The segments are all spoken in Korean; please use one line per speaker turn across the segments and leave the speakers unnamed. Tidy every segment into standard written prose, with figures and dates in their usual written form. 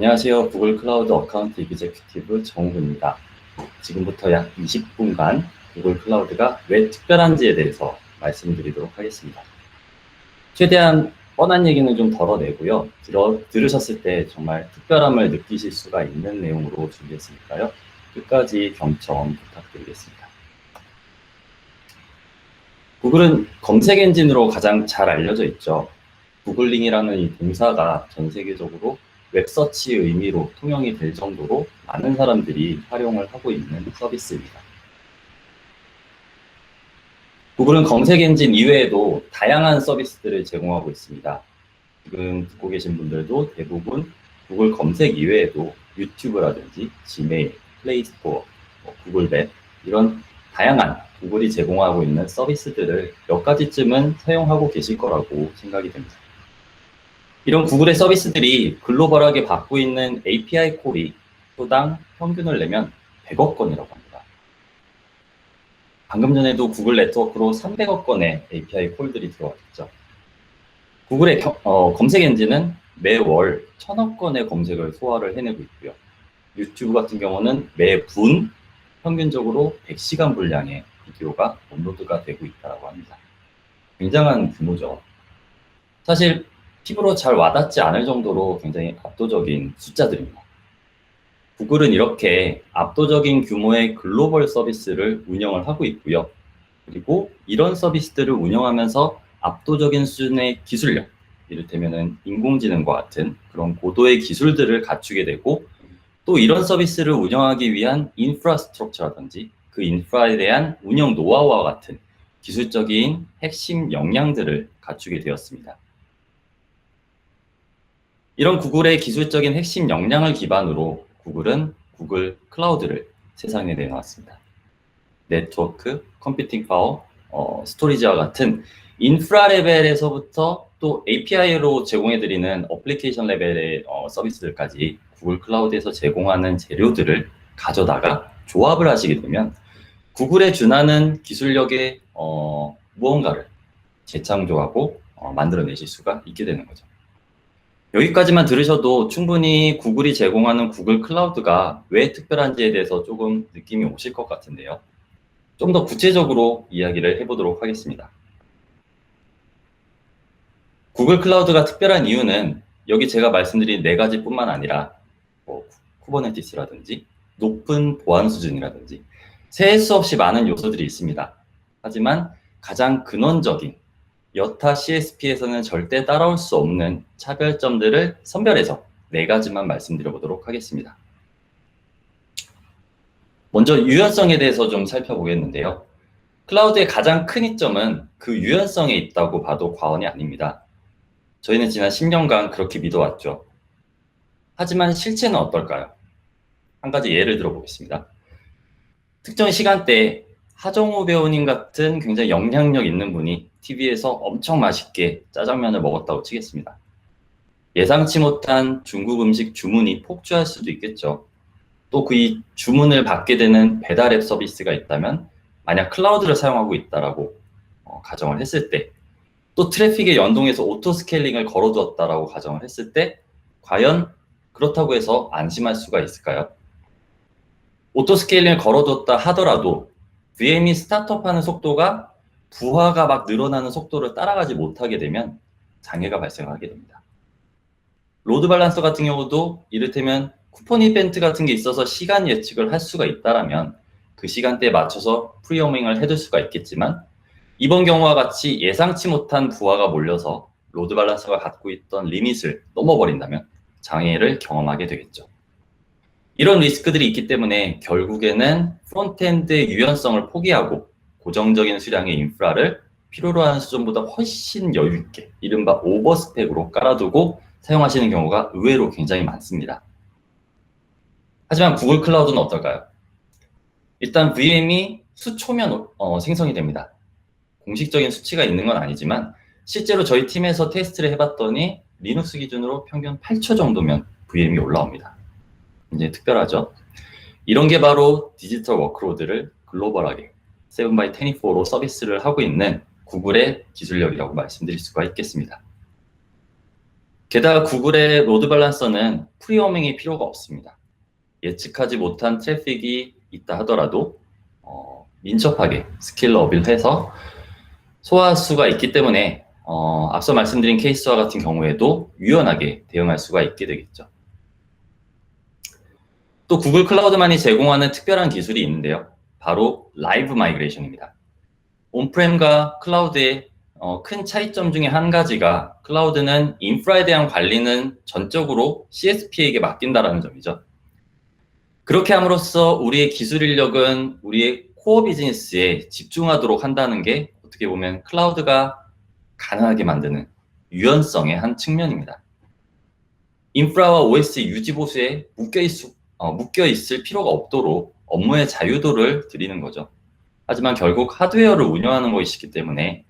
안녕하세요. 구글 클라우드 어카운트 이그제큐티브 정우입니다. 지금부터 약 20분간 구글 클라우드가 왜 특별한지에 대해서 말씀드리도록 하겠습니다. 최대한 뻔한 얘기는 좀 덜어내고요. 들으셨을 때 정말 특별함을 느끼실 수가 있는 내용으로 준비했으니까요. 끝까지 경청 부탁드리겠습니다. 구글은 검색 엔진으로 가장 잘 알려져 있죠. 구글링이라는 이 동사가 전 세계적으로 웹서치의 의미로 통용이 될 정도로 많은 사람들이 활용을 하고 있는 서비스입니다. 구글은 검색 엔진 이외에도 다양한 서비스들을 제공하고 있습니다. 지금 듣고 계신 분들도 대부분 구글 검색 이외에도 유튜브라든지 지메일, 플레이스토어, 구글맵 이런 다양한 구글이 제공하고 있는 서비스들을 몇 가지쯤은 사용하고 계실 거라고 생각이 됩니다. 이런 구글의 서비스들이 글로벌하게 받고 있는 API 콜이 초당 평균을 내면 100억 건이라고 합니다. 방금 전에도 구글 네트워크로 300억 건의 API 콜들이 들어왔죠. 구글의 검색 엔진은 매월 1000억 건의 검색을 소화를 해내고 있고요. 유튜브 같은 경우는 매분 평균적으로 100시간 분량의 비디오가 업로드가 되고 있다고 합니다. 굉장한 규모죠. 사실 피부로 잘 와닿지 않을 정도로 굉장히 압도적인 숫자들입니다. 구글은 이렇게 압도적인 규모의 글로벌 서비스를 운영을 하고 있고요. 그리고 이런 서비스들을 운영하면서 압도적인 수준의 기술력, 이를테면 인공지능과 같은 그런 고도의 기술들을 갖추게 되고 또 이런 서비스를 운영하기 위한 인프라스트럭처라든지 그 인프라에 대한 운영 노하우와 같은 기술적인 핵심 역량들을 갖추게 되었습니다. 이런 구글의 기술적인 핵심 역량을 기반으로 구글은 구글 클라우드를 세상에 내놓았습니다. 네트워크, 컴퓨팅 파워, 스토리지와 같은 인프라 레벨에서부터 또 API로 제공해드리는 어플리케이션 레벨의 서비스들까지 구글 클라우드에서 제공하는 재료들을 가져다가 조합을 하시게 되면 구글에 준하는 기술력의 무언가를 재창조하고 만들어내실 수가 있게 되는 거죠. 여기까지만 들으셔도 충분히 구글이 제공하는 구글 클라우드가 왜 특별한지에 대해서 조금 느낌이 오실 것 같은데요. 좀 더 구체적으로 이야기를 해보도록 하겠습니다. 구글 클라우드가 특별한 이유는 여기 제가 말씀드린 4가지뿐만 아니라 쿠버네티스라든지 높은 보안 수준이라든지 셀 수 없이 많은 요소들이 있습니다. 하지만 가장 근원적인 여타 CSP에서는 절대 따라올 수 없는 차별점들을 선별해서 4가지만 말씀드려보도록 하겠습니다. 먼저 유연성에 대해서 좀 살펴보겠는데요. 클라우드의 가장 큰 이점은 그 유연성에 있다고 봐도 과언이 아닙니다. 저희는 지난 10년간 그렇게 믿어왔죠. 하지만 실체는 어떨까요? 한 가지 예를 들어보겠습니다. 특정 시간대에 하정우 배우님 같은 굉장히 영향력 있는 분이 TV에서 엄청 맛있게 짜장면을 먹었다고 치겠습니다. 예상치 못한 중국 음식 주문이 폭주할 수도 있겠죠. 또 그 주문을 받게 되는 배달 앱 서비스가 있다면 만약 클라우드를 사용하고 있다라고 가정을 했을 때 또 트래픽에 연동해서 오토 스케일링을 걸어두었다라고 가정을 했을 때 과연 그렇다고 해서 안심할 수가 있을까요? 오토 스케일링을 걸어두었다 하더라도 VM이 스타트업하는 속도가 부하가 막 늘어나는 속도를 따라가지 못하게 되면 장애가 발생하게 됩니다. 로드 밸런서 같은 경우도 이를테면 쿠폰 이벤트 같은 게 있어서 시간 예측을 할 수가 있다라면 그 시간대에 맞춰서 프리어밍을 해둘 수가 있겠지만 이번 경우와 같이 예상치 못한 부하가 몰려서 로드 밸런서가 갖고 있던 리밋을 넘어버린다면 장애를 경험하게 되겠죠. 이런 리스크들이 있기 때문에 결국에는 프론트엔드의 유연성을 포기하고 고정적인 수량의 인프라를 필요로 하는 수준보다 훨씬 여유 있게 이른바 오버스펙으로 깔아두고 사용하시는 경우가 의외로 굉장히 많습니다. 하지만 구글 클라우드는 어떨까요? 일단 VM이 수초면 생성이 됩니다. 공식적인 수치가 있는 건 아니지만 실제로 저희 팀에서 테스트를 해봤더니 리눅스 기준으로 평균 8초 정도면 VM이 올라옵니다. 굉장히 특별하죠? 이런 게 바로 디지털 워크로드를 글로벌하게 7x24로 서비스를 하고 있는 구글의 기술력이라고 말씀드릴 수가 있겠습니다. 게다가 구글의 로드 밸런서는 프리워밍이 필요가 없습니다. 예측하지 못한 트래픽이 있다 하더라도 민첩하게 스케일업을 해서 소화할 수가 있기 때문에 앞서 말씀드린 케이스와 같은 경우에도 유연하게 대응할 수가 있게 되겠죠. 또 구글 클라우드만이 제공하는 특별한 기술이 있는데요. 바로 라이브 마이그레이션입니다. 온프렘과 클라우드의 큰 차이점 중에 한 가지가 클라우드는 인프라에 대한 관리는 전적으로 CSP에게 맡긴다는 점이죠. 그렇게 함으로써 우리의 기술 인력은 우리의 코어 비즈니스에 집중하도록 한다는 게 어떻게 보면 클라우드가 가능하게 만드는 유연성의 한 측면입니다. 인프라와 OS 유지 보수에 묶여 있을 필요가 없도록 업무의 자유도를 드리는 거죠. 하지만 결국 하드웨어를 운영하는 것이기 때문에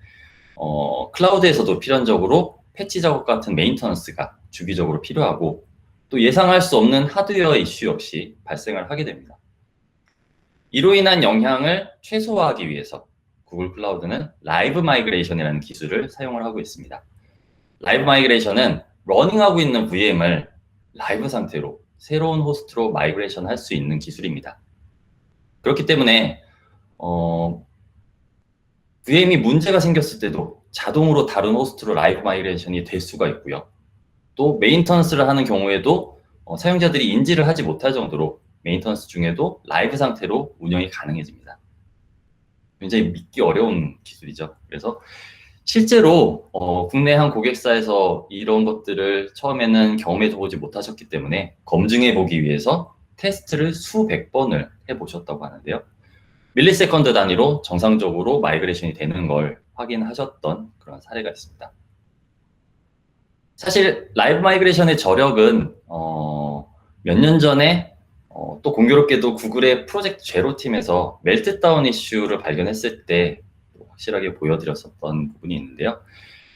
클라우드에서도 필연적으로 패치 작업 같은 메인터넌스가 주기적으로 필요하고 또 예상할 수 없는 하드웨어 이슈 역시 발생을 하게 됩니다. 이로 인한 영향을 최소화하기 위해서 구글 클라우드는 라이브 마이그레이션이라는 기술을 사용을 하고 있습니다. 라이브 마이그레이션은 러닝하고 있는 VM을 라이브 상태로 새로운 호스트로 마이그레이션 할 수 있는 기술입니다. 그렇기 때문에 VM이 문제가 생겼을 때도 자동으로 다른 호스트로 라이브 마이그레이션이 될 수가 있고요. 또 메인터넌스를 하는 경우에도 사용자들이 인지를 하지 못할 정도로 메인터넌스 중에도 라이브 상태로 운영이 가능해집니다. 굉장히 믿기 어려운 기술이죠. 그래서 실제로 국내 한 고객사에서 이런 것들을 처음에는 경험해 보지 못하셨기 때문에 검증해 보기 위해서 테스트를 수백 번을 해보셨다고 하는데요. 밀리세컨드 단위로 정상적으로 마이그레이션이 되는 걸 확인하셨던 그런 사례가 있습니다. 사실 라이브 마이그레이션의 저력은 몇 년 전에 또 공교롭게도 구글의 프로젝트 제로 팀에서 멜트다운 이슈를 발견했을 때 확실하게 보여드렸었던 부분이 있는데요.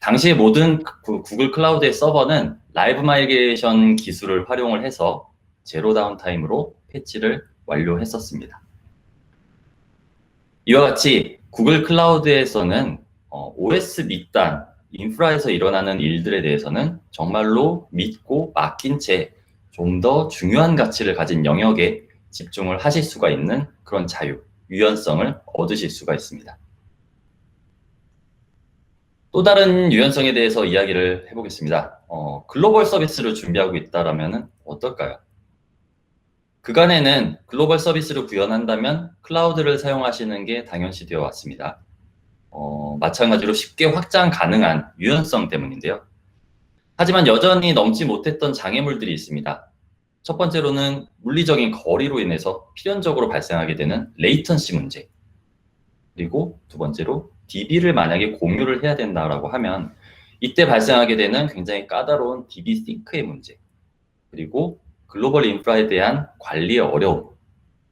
당시에 모든 구글 클라우드의 서버는 라이브 마이그레이션 기술을 활용을 해서 제로 다운타임으로 패치를 완료했었습니다. 이와 같이 구글 클라우드에서는 OS 밑단, 인프라에서 일어나는 일들에 대해서는 정말로 믿고 맡긴 채 좀 더 중요한 가치를 가진 영역에 집중을 하실 수가 있는 그런 자유, 유연성을 얻으실 수가 있습니다. 또 다른 유연성에 대해서 이야기를 해보겠습니다. 글로벌 서비스를 준비하고 있다라면 어떨까요? 그간에는 글로벌 서비스를 구현한다면 클라우드를 사용하시는 게 당연시 되어 왔습니다. 마찬가지로 쉽게 확장 가능한 유연성 때문인데요. 하지만 여전히 넘지 못했던 장애물들이 있습니다. 첫 번째로는 물리적인 거리로 인해서 필연적으로 발생하게 되는 레이턴시 문제. 그리고 두 번째로 DB를 만약에 공유를 해야 된다라고 하면 이때 발생하게 되는 굉장히 까다로운 DB 싱크의 문제. 그리고 글로벌 인프라에 대한 관리의 어려움.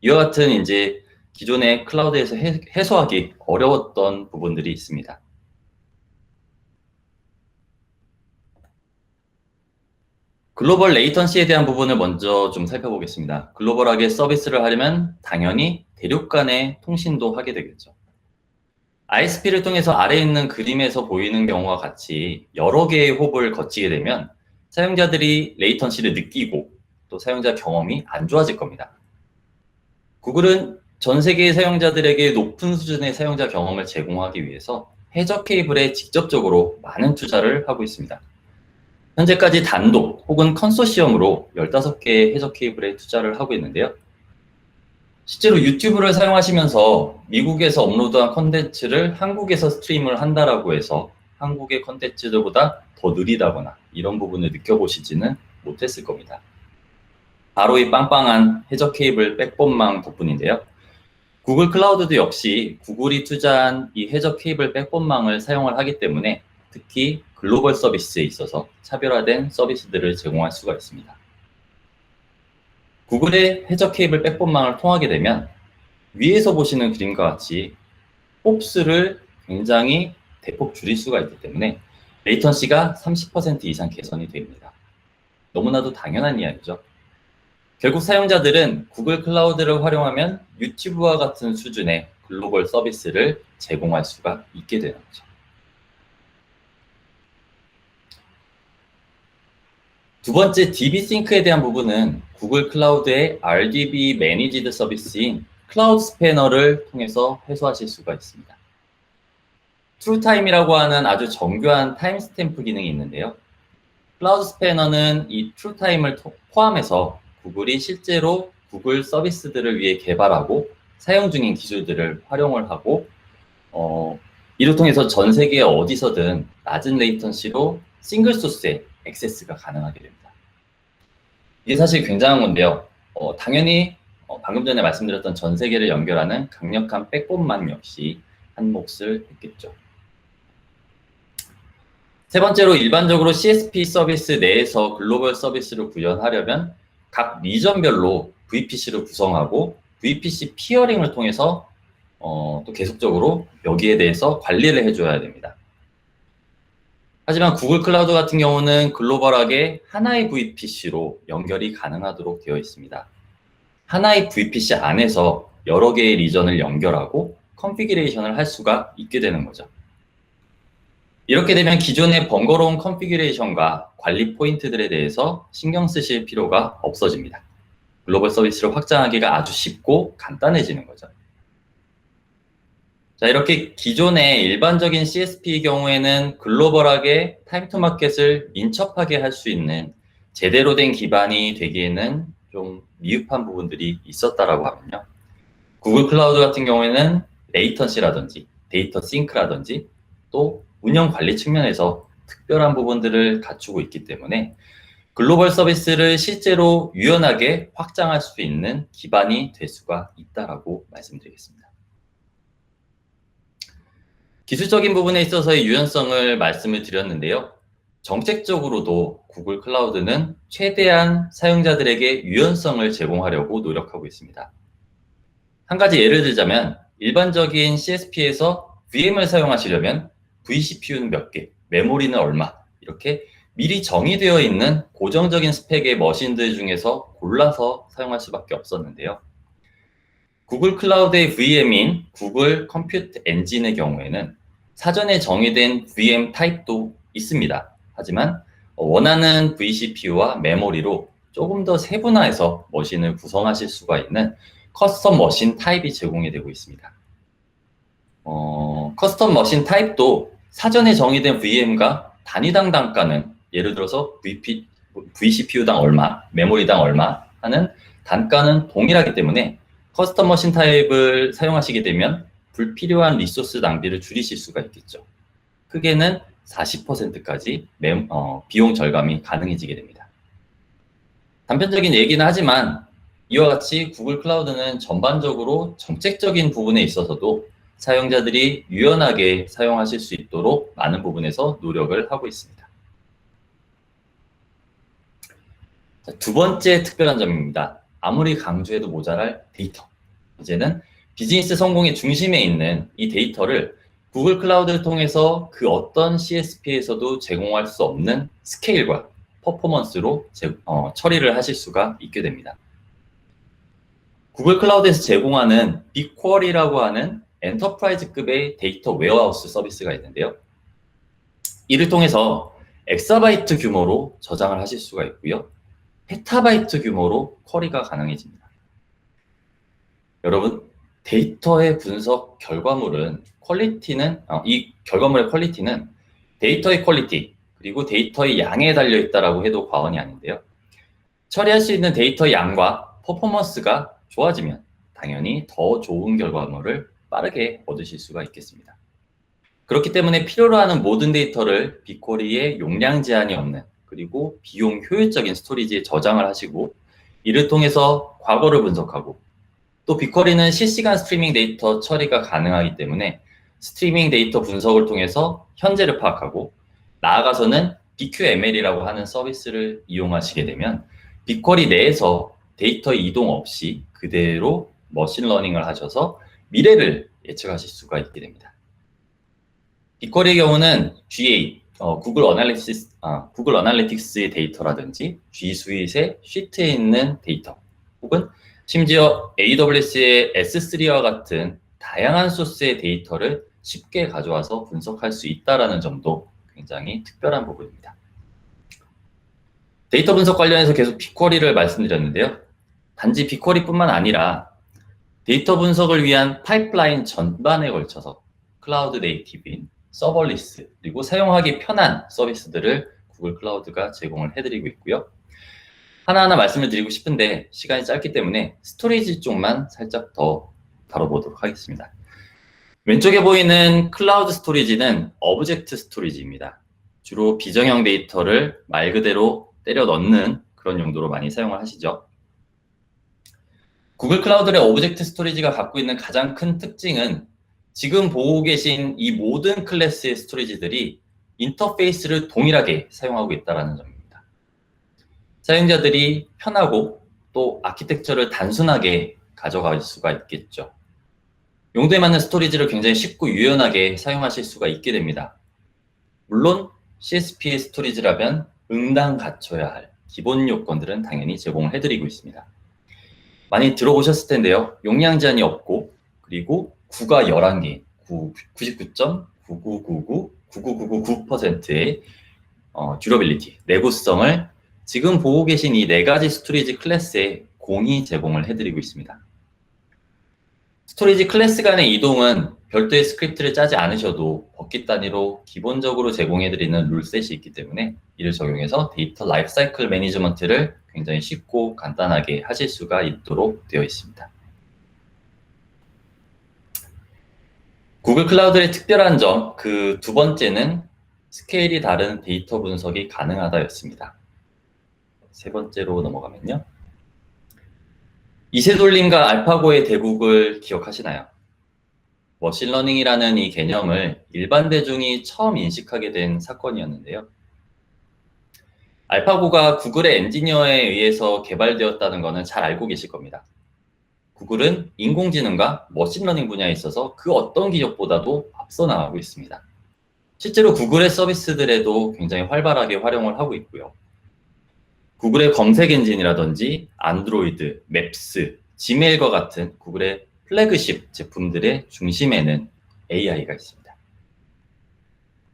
이와 같은 이제 기존의 클라우드에서 해소하기 어려웠던 부분들이 있습니다. 글로벌 레이턴시에 대한 부분을 먼저 좀 살펴보겠습니다. 글로벌하게 서비스를 하려면 당연히 대륙 간의 통신도 하게 되겠죠. ISP를 통해서 아래에 있는 그림에서 보이는 경우와 같이 여러 개의 홉을 거치게 되면 사용자들이 레이턴시를 느끼고 또 사용자 경험이 안 좋아질 겁니다. 구글은 전 세계의 사용자들에게 높은 수준의 사용자 경험을 제공하기 위해서 해저 케이블에 직접적으로 많은 투자를 하고 있습니다. 현재까지 단독 혹은 컨소시엄으로 15개의 해저 케이블에 투자를 하고 있는데요. 실제로 유튜브를 사용하시면서 미국에서 업로드한 컨텐츠를 한국에서 스트리밍을 한다라고 해서 한국의 컨텐츠들보다 더 느리다거나 이런 부분을 느껴보시지는 못했을 겁니다. 바로 이 빵빵한 해저 케이블 백본망 덕분인데요. 구글 클라우드도 역시 구글이 투자한 이 해저 케이블 백본망을 사용을 하기 때문에 특히 글로벌 서비스에 있어서 차별화된 서비스들을 제공할 수가 있습니다. 구글의 해저 케이블 백본망을 통하게 되면 위에서 보시는 그림과 같이 홉스를 굉장히 대폭 줄일 수가 있기 때문에 레이턴시가 30% 이상 개선이 됩니다. 너무나도 당연한 이야기죠. 결국 사용자들은 구글 클라우드를 활용하면 유튜브와 같은 수준의 글로벌 서비스를 제공할 수가 있게 되는 거죠. 두 번째 DB-Sync에 대한 부분은 구글 클라우드의 RDB 매니지드 서비스인 클라우드 스패너를 통해서 해소하실 수가 있습니다. 트루타임이라고 하는 아주 정교한 타임스탬프 기능이 있는데요. 클라우드 스패너는 이 트루타임을 포함해서 구글이 실제로 구글 서비스들을 위해 개발하고 사용 중인 기술들을 활용을 하고 이를 통해서 전 세계 어디서든 낮은 레이턴시로 싱글 소스에 액세스가 가능하게 됩니다. 이게 사실 굉장한 건데요. 당연히 방금 전에 말씀드렸던 전 세계를 연결하는 강력한 백본만 역시 한 몫을 했겠죠. 세 번째로 일반적으로 CSP 서비스 내에서 글로벌 서비스를 구현하려면 각 리전별로 VPC를 구성하고 VPC 피어링을 통해서 또 계속적으로 여기에 대해서 관리를 해줘야 됩니다. 하지만 구글 클라우드 같은 경우는 글로벌하게 하나의 VPC로 연결이 가능하도록 되어 있습니다. 하나의 VPC 안에서 여러 개의 리전을 연결하고 컨피규레이션을 할 수가 있게 되는 거죠. 이렇게 되면 기존의 번거로운 컨피규레이션과 관리 포인트들에 대해서 신경 쓰실 필요가 없어집니다. 글로벌 서비스를 확장하기가 아주 쉽고 간단해지는 거죠. 자, 이렇게 기존의 일반적인 CSP의 경우에는 글로벌하게 타임 투 마켓을 인첩하게 할 수 있는 제대로 된 기반이 되기에는 좀 미흡한 부분들이 있었다라고 하면요. 구글 클라우드 같은 경우에는 레이턴시라든지 데이터 싱크라든지 또 운영 관리 측면에서 특별한 부분들을 갖추고 있기 때문에 글로벌 서비스를 실제로 유연하게 확장할 수 있는 기반이 될 수가 있다라고 말씀드리겠습니다. 기술적인 부분에 있어서의 유연성을 말씀을 드렸는데요. 정책적으로도 구글 클라우드는 최대한 사용자들에게 유연성을 제공하려고 노력하고 있습니다. 한 가지 예를 들자면 일반적인 CSP에서 VM을 사용하시려면 vCPU는 몇 개, 메모리는 얼마 이렇게 미리 정의되어 있는 고정적인 스펙의 머신들 중에서 골라서 사용할 수밖에 없었는데요. 구글 클라우드의 VM인 구글 컴퓨트 엔진의 경우에는 사전에 정의된 VM 타입도 있습니다. 하지만 원하는 vCPU와 메모리로 조금 더 세분화해서 머신을 구성하실 수가 있는 커스텀 머신 타입이 제공이 되고 있습니다. 커스텀 머신 타입도 사전에 정의된 VM과 단위당 단가는 예를 들어서 vCPU당 얼마, 메모리당 얼마 하는 단가는 동일하기 때문에 커스텀 머신 타입을 사용하시게 되면 불필요한 리소스 낭비를 줄이실 수가 있겠죠. 크게는 40%까지 비용 절감이 가능해지게 됩니다. 단편적인 얘기는 하지만 이와 같이 구글 클라우드는 전반적으로 정책적인 부분에 있어서도 사용자들이 유연하게 사용하실 수 있도록 많은 부분에서 노력을 하고 있습니다. 자, 두 번째 특별한 점입니다. 아무리 강조해도 모자랄 데이터. 이제는 비즈니스 성공의 중심에 있는 이 데이터를 구글 클라우드를 통해서 그 어떤 CSP에서도 제공할 수 없는 스케일과 퍼포먼스로 처리를 하실 수가 있게 됩니다. 구글 클라우드에서 제공하는 빅쿼리라고 하는 엔터프라이즈급의 데이터 웨어하우스 서비스가 있는데요. 이를 통해서 엑사바이트 규모로 저장을 하실 수가 있고요. 페타바이트 규모로 쿼리가 가능해집니다. 여러분, 데이터의 분석 결과물은 이 결과물의 퀄리티는 데이터의 퀄리티 그리고 데이터의 양에 달려 있다라고 해도 과언이 아닌데요. 처리할 수 있는 데이터의 양과 퍼포먼스가 좋아지면 당연히 더 좋은 결과물을 빠르게 얻으실 수가 있겠습니다. 그렇기 때문에 필요로 하는 모든 데이터를 빅쿼리에 용량 제한이 없는 그리고 비용 효율적인 스토리지에 저장을 하시고 이를 통해서 과거를 분석하고 또 빅쿼리는 실시간 스트리밍 데이터 처리가 가능하기 때문에 스트리밍 데이터 분석을 통해서 현재를 파악하고 나아가서는 BQML이라고 하는 서비스를 이용하시게 되면 빅쿼리 내에서 데이터 이동 없이 그대로 머신러닝을 하셔서 미래를 예측하실 수가 있게 됩니다. 빅쿼리의 경우는 GA, 구글 어널리틱스의 데이터라든지 G 스윗의 시트에 있는 데이터 혹은 심지어 AWS의 S3와 같은 다양한 소스의 데이터를 쉽게 가져와서 분석할 수 있다는 점도 굉장히 특별한 부분입니다. 데이터 분석 관련해서 계속 빅쿼리를 말씀드렸는데요. 단지 빅쿼리뿐만 아니라 데이터 분석을 위한 파이프라인 전반에 걸쳐서 클라우드 네이티브인 서버리스 그리고 사용하기 편한 서비스들을 구글 클라우드가 제공을 해드리고 있고요. 하나하나 말씀을 드리고 싶은데 시간이 짧기 때문에 스토리지 쪽만 살짝 더 다뤄보도록 하겠습니다. 왼쪽에 보이는 클라우드 스토리지는 오브젝트 스토리지입니다. 주로 비정형 데이터를 말 그대로 때려 넣는 그런 용도로 많이 사용을 하시죠. 구글 클라우드의 오브젝트 스토리지가 갖고 있는 가장 큰 특징은 지금 보고 계신 이 모든 클래스의 스토리지들이 인터페이스를 동일하게 사용하고 있다는 점입니다. 사용자들이 편하고 또 아키텍처를 단순하게 가져갈 수가 있겠죠. 용도에 맞는 스토리지를 굉장히 쉽고 유연하게 사용하실 수가 있게 됩니다. 물론 CSP의 스토리지라면 응당 갖춰야 할 기본 요건들은 당연히 제공을 해드리고 있습니다. 많이 들어보셨을 텐데요. 용량 제한이 없고 그리고 9가 11개, 99.999999999%의 듀러빌리티, 내구성을 지금 보고 계신 이 4가지 스토리지 클래스에 공이 제공을 해드리고 있습니다. 스토리지 클래스 간의 이동은 별도의 스크립트를 짜지 않으셔도 버킷 단위로 기본적으로 제공해드리는 룰셋이 있기 때문에 이를 적용해서 데이터 라이프사이클 매니지먼트를 굉장히 쉽고 간단하게 하실 수가 있도록 되어 있습니다. 구글 클라우드의 특별한 점, 그 두 번째는 스케일이 다른 데이터 분석이 가능하다였습니다. 세 번째로 넘어가면요. 이세돌림과 알파고의 대국을 기억하시나요? 머신러닝이라는 이 개념을 일반 대중이 처음 인식하게 된 사건이었는데요. 알파고가 구글의 엔지니어에 의해서 개발되었다는 것은 잘 알고 계실 겁니다. 구글은 인공지능과 머신러닝 분야에 있어서 그 어떤 기업보다도 앞서 나가고 있습니다. 실제로 구글의 서비스들에도 굉장히 활발하게 활용을 하고 있고요. 구글의 검색 엔진이라든지 안드로이드, 맵스, 지메일과 같은 구글의 플래그십 제품들의 중심에는 AI가 있습니다.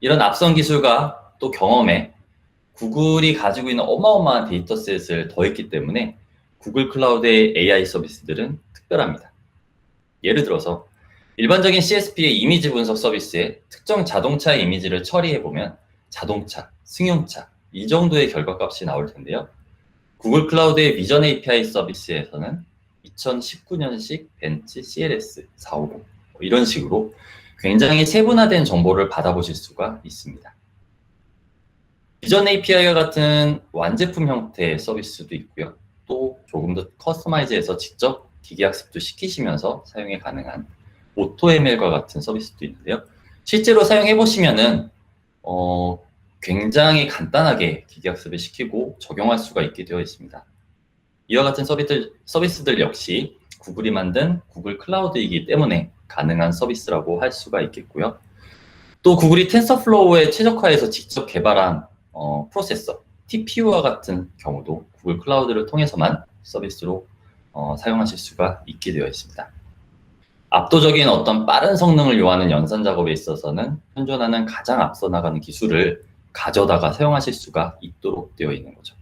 이런 앞선 기술과 또 경험에 구글이 가지고 있는 어마어마한 데이터셋을 더했기 때문에 구글 클라우드의 AI 서비스들은 특별합니다. 예를 들어서 일반적인 CSP의 이미지 분석 서비스에 특정 자동차의 이미지를 처리해보면 자동차, 승용차 이 정도의 결과값이 나올 텐데요. 구글 클라우드의 비전 API 서비스에서는 2019년식 벤츠 CLS 450 이런 식으로 굉장히 세분화된 정보를 받아보실 수가 있습니다. 비전 API와 같은 완제품 형태의 서비스도 있고요. 또 조금 더 커스터마이즈해서 직접 기계학습도 시키시면서 사용이 가능한 오토ML과 같은 서비스도 있는데요. 실제로 사용해보시면은 굉장히 간단하게 기계학습을 시키고 적용할 수가 있게 되어 있습니다. 이와 같은 서비스들 역시 구글이 만든 구글 클라우드이기 때문에 가능한 서비스라고 할 수가 있겠고요. 또 구글이 텐서플로우에 최적화해서 직접 개발한 프로세서, TPU와 같은 경우도 구글 클라우드를 통해서만 서비스로 사용하실 수가 있게 되어 있습니다. 압도적인 어떤 빠른 성능을 요하는 연산 작업에 있어서는 현존하는 가장 앞서 나가는 기술을 가져다가 사용하실 수가 있도록 되어 있는 거죠.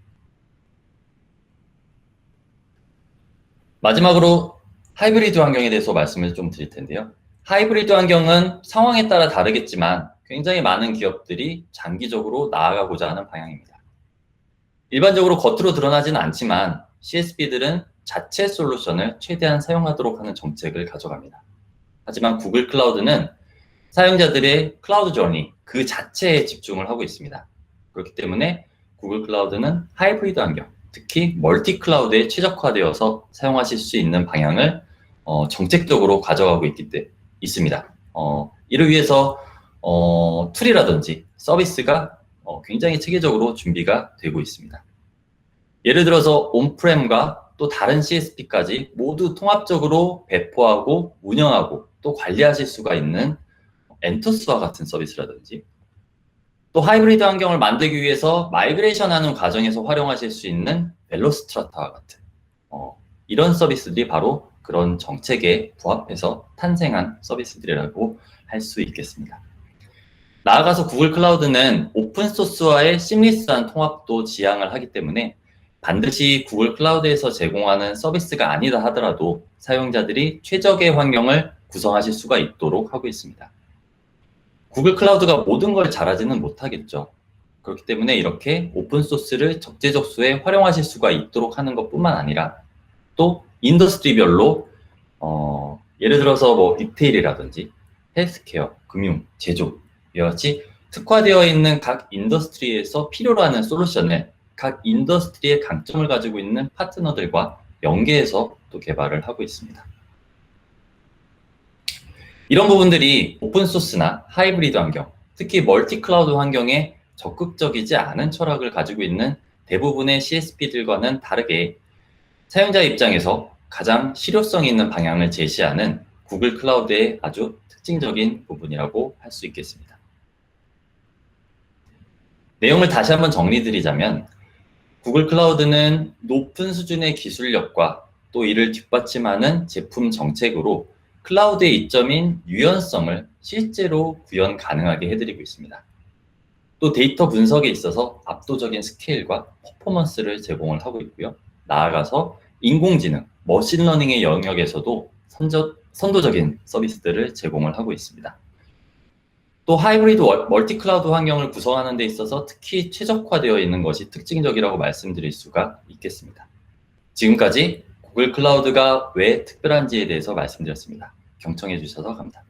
마지막으로 하이브리드 환경에 대해서 말씀을 좀 드릴 텐데요. 하이브리드 환경은 상황에 따라 다르겠지만 굉장히 많은 기업들이 장기적으로 나아가고자 하는 방향입니다. 일반적으로 겉으로 드러나지는 않지만 CSP들은 자체 솔루션을 최대한 사용하도록 하는 정책을 가져갑니다. 하지만 구글 클라우드는 사용자들의 클라우드 저니 그 자체에 집중을 하고 있습니다. 그렇기 때문에 구글 클라우드는 하이브리드 환경, 특히 멀티 클라우드에 최적화되어서 사용하실 수 있는 방향을 정책적으로 가져가고 있습니다. 이를 위해서 툴이라든지 서비스가 굉장히 체계적으로 준비가 되고 있습니다. 예를 들어서 온프렘과 또 다른 CSP까지 모두 통합적으로 배포하고 운영하고 또 관리하실 수가 있는 엔토스와 같은 서비스라든지 또 하이브리드 환경을 만들기 위해서 마이그레이션하는 과정에서 활용하실 수 있는 벨로스트라타와 같은 이런 서비스들이 바로 그런 정책에 부합해서 탄생한 서비스들이라고 할 수 있겠습니다. 나아가서 구글 클라우드는 오픈소스와의 심리스한 통합도 지향을 하기 때문에 반드시 구글 클라우드에서 제공하는 서비스가 아니다 하더라도 사용자들이 최적의 환경을 구성하실 수가 있도록 하고 있습니다. 구글 클라우드가 모든 걸 잘하지는 못하겠죠. 그렇기 때문에 이렇게 오픈소스를 적재적소에 활용하실 수가 있도록 하는 것뿐만 아니라 또 인더스트리별로 예를 들어서 뭐 리테일이라든지 헬스케어, 금융, 제조 이와 같이 특화되어 있는 각 인더스트리에서 필요로 하는 솔루션을 각 인더스트리의 강점을 가지고 있는 파트너들과 연계해서 또 개발을 하고 있습니다. 이런 부분들이 오픈소스나 하이브리드 환경, 특히 멀티 클라우드 환경에 적극적이지 않은 철학을 가지고 있는 대부분의 CSP들과는 다르게 사용자 입장에서 가장 실효성 있는 방향을 제시하는 구글 클라우드의 아주 특징적인 부분이라고 할 수 있겠습니다. 내용을 다시 한번 정리드리자면 구글 클라우드는 높은 수준의 기술력과 또 이를 뒷받침하는 제품 정책으로 클라우드의 이점인 유연성을 실제로 구현 가능하게 해드리고 있습니다. 또 데이터 분석에 있어서 압도적인 스케일과 퍼포먼스를 제공을 하고 있고요. 나아가서 인공지능, 머신러닝의 영역에서도 선도적인 서비스들을 제공을 하고 있습니다. 또 하이브리드 멀티 클라우드 환경을 구성하는 데 있어서 특히 최적화되어 있는 것이 특징적이라고 말씀드릴 수가 있겠습니다. 지금까지 구글 클라우드가 왜 특별한지에 대해서 말씀드렸습니다. 경청해 주셔서 감사합니다.